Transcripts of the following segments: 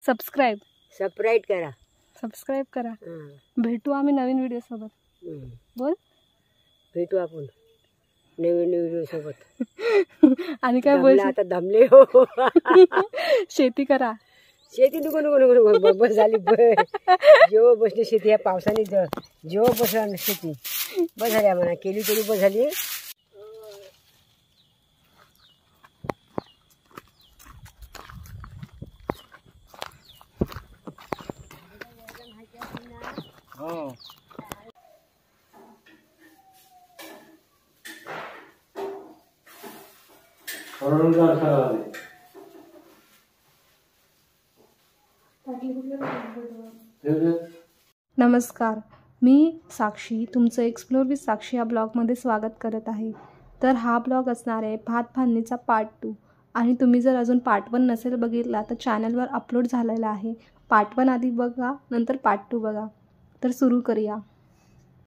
Subscribe करा। भेटू आम्ही नवीन व्हिडिओ सोबत। बोल, भेटू आपण नवीन व्हिडिओ सोबत। आणि काय बोल, आता दमले हो। शेती करा, शेती नको बस झाली। जेव्हा बसली शेती या पावसाने जेव्हा बसला शेती बस झाली, आम्हाला केली तरी बस झाली। नमस्कार, मी साक्षी, तुमचं एक्सप्लोर विथ साक्षी या ब्लॉगमध्ये स्वागत करत आहे। तर हा ब्लॉग असणार आहे भात फांदणीचा पार्ट 2। आणि तुम्ही जर अजून पार्ट 1 नसेल बघितला तर चॅनलवर अपलोड झालेला आहे। पार्ट 1 आधी बघा, नंतर पार्ट 2 बघा। तर सुरू करूया।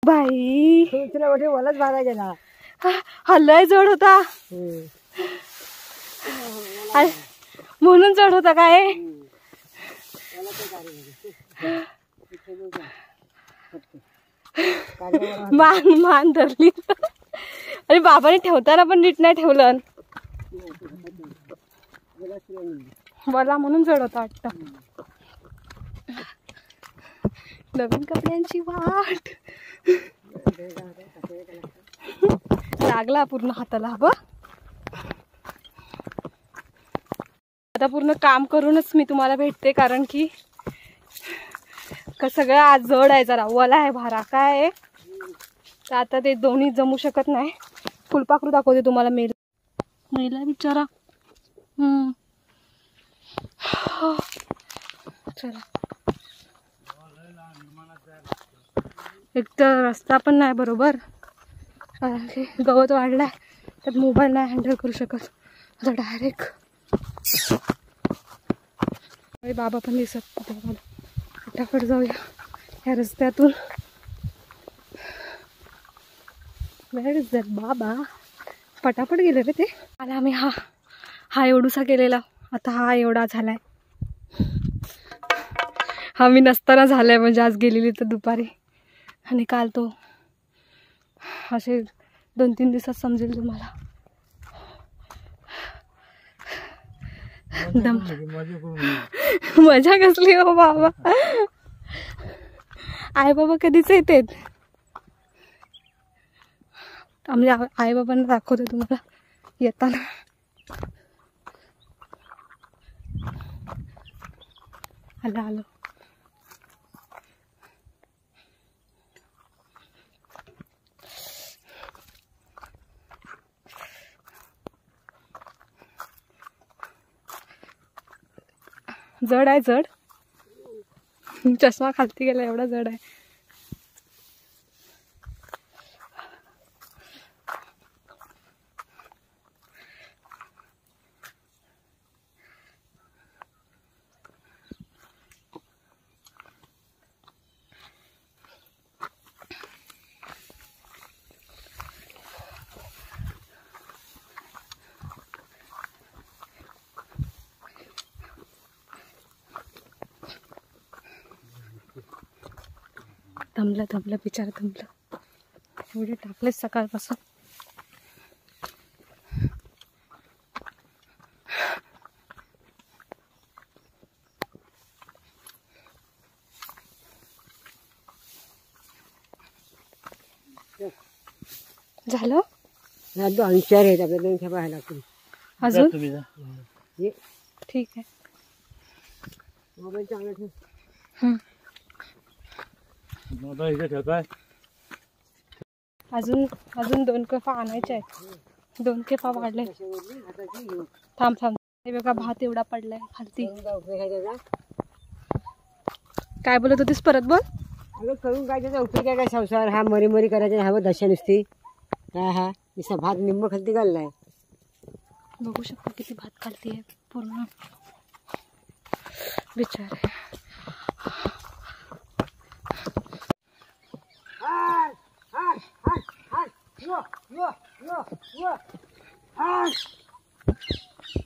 बाई तुला वाटलं मलाच मारा गेला, हल्लाय जड होता म्हणून जड होता काय? मान धरली आणि बाबाने ठेवताना पण नीट नाही ठेवलं मला, म्हणून जड होता वाटतं। नवीन कपड्यांची वाट लागला पूर्ण हाताला। बघ आता पूर्ण काम करूनच मी तुम्हाला भेटते, कारण की सगळं आज जड आहे, जरा वला आहे, भारा काय आहे। तर आता ते दोन्ही जमू शकत नाही। फुलपाखरू दाखवते तुम्हाला, मेला बिचारा। चला, एक तर रस्ता पण नाही बरोबर, गवत वाढलाय, तर मोबाईल नाही हँडल करू शकत। आता डायरेक्ट बाबा पण दिसत, फटाफट जाऊया ह्या रस्त्यातून। वेअर इज दॅट बाबा? पटापट गेले रे ते। आणि आम्ही हा एवढूसा केलेला, आता हा एवढा झालाय। हा मी नसताना झालाय, म्हणजे आज गेलेली तर दुपारी, आणि काल तो असे 2-3 दिवसात समजेल तुम्हाला। मजा कसली हो बाबा, आई बाबा कधीच येतात। आम्ही आई बाबांना दाखवतो तुम्हाला येताना। आलो जड आहे, जड चष्मा खालती गेला, एवढा जड आहे। थमलं बिचारा, थमलं। एवढे टाकले सकाळपासून। झालं, 2-4 आहेत आपल्या, 2 खेपा आहे लागतील अजून। ठीक आहे, मोबाईल चांगला ठेव। अजून 2 खेपा आणायच्या आहेत, 2 खेपा वाढले। थांब, हे बघा भात एवढा पडलाय खालती। काय बोलत होतीस, परत बोल। अगं करून काय त्याचा उपयोग काय? संसार हा मरी करायचा, हवं दशा नुसती। हा नुसता भात निम्म खालती घाललाय। बघू शकता किती भात खालती आहे पूर्ण, बिचारे।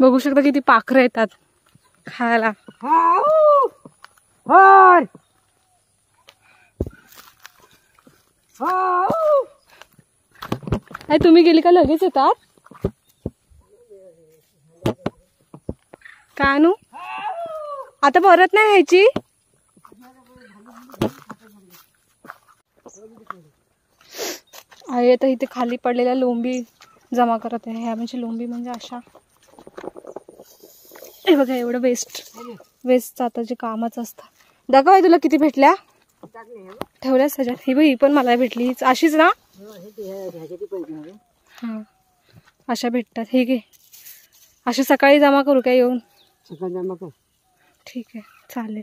बघू शकता किती पाखरं येतात खायला। हर तुम्ही गेली का लगेच येतात का आणू आता परत नाही व्हायची आहे तर इथे खाली पडलेल्या लोंबी जमा करत आहे ह्या म्हणजे लोंबी म्हणजे अशा हे बघा एवढं वेस्ट आता जे कामच असतं दाखव तुला किती भेटल्या ठेवल्या सजात ही बाई पण मला भेटली हीच अशीच ना हां अशा भेटतात हे घे अशी सकाळी जमा करू काय येऊन सकाळी जमा कर ठीक आहे चालेल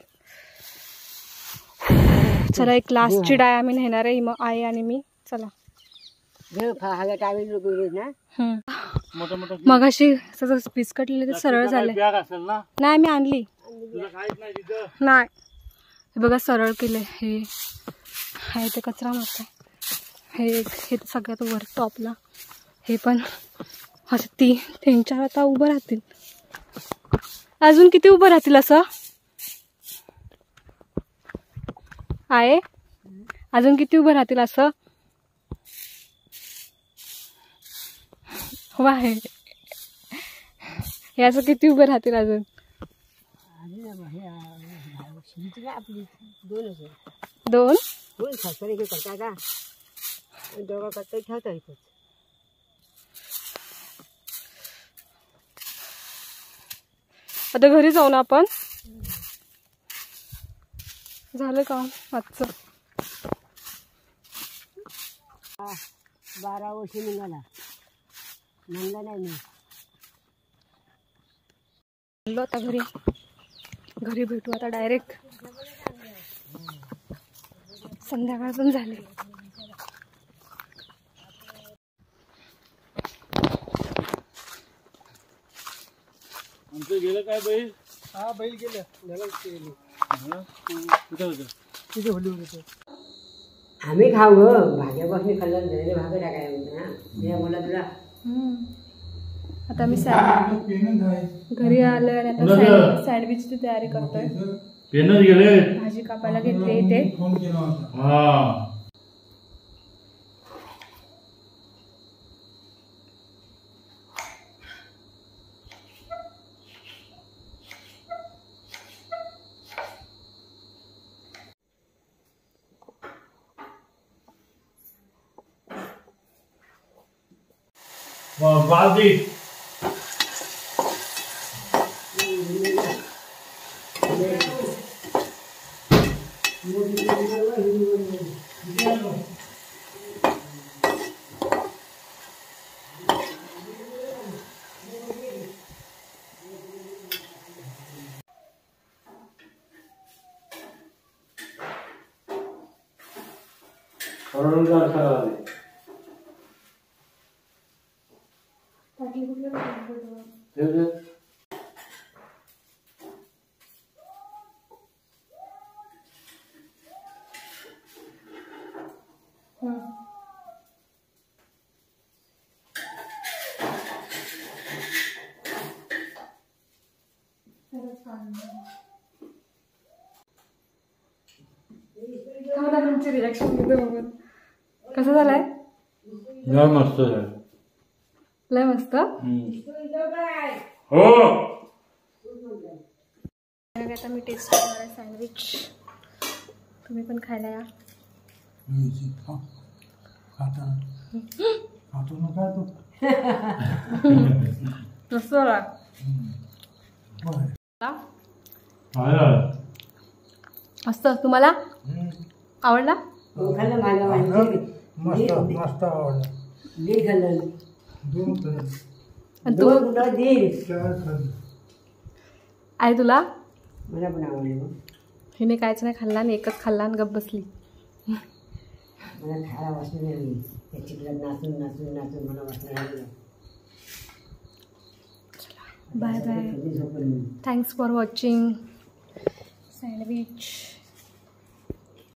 चला एक लास्टची डाय आम्ही नेणार आहे मग आई आणि मी चला मग अशी पीस कटलेले सरळ झाले नाही मी आणली नाही हे बघा सरळ केले हे आहे ते कचरा मारत हे सगळ्यात वर टॉपला हे पण असं 3-4 आता उभं राहतील अजून किती उभं राहतील असं आहे अजून किती उभं राहतील असं हो आहे हे असं किती उभं राहतील अजून दोन आता घरी जाऊ ना आपण झालं का आजचं 12 वर्ष निघाला म्हणला नाही मी आता घरी भेटू आता डायरेक्ट संध्याकाळ पण झाली आमचं गेलं काय बैल हा बैल गेले आम्ही खाऊ भाज्यापासून खाल्लं भाग टाकाय बोला तुला आता मी घरी आलं आणि आता सँडविचची तयारी करतोय भाजी कापायला घेतली इथे बाजी तुमची रिॲक्शन बघून कसं झालंय मस्त लय मस्त हो आता मी टेस्ट करणार आहे सँडविच तुम्ही पण खायला या मस्त तुम्हाला आवडला मस्त आवडला आई तुला मला पण आवडलं हिने कायच नाही खाल्ला आणि एकच खाल्ला आणि गप्प बसली मला खायला वाचलं नाही त्याच्याकडे नाचून नाचून नाचून मला वाचलं नाही bye bye thanks for watching sandwich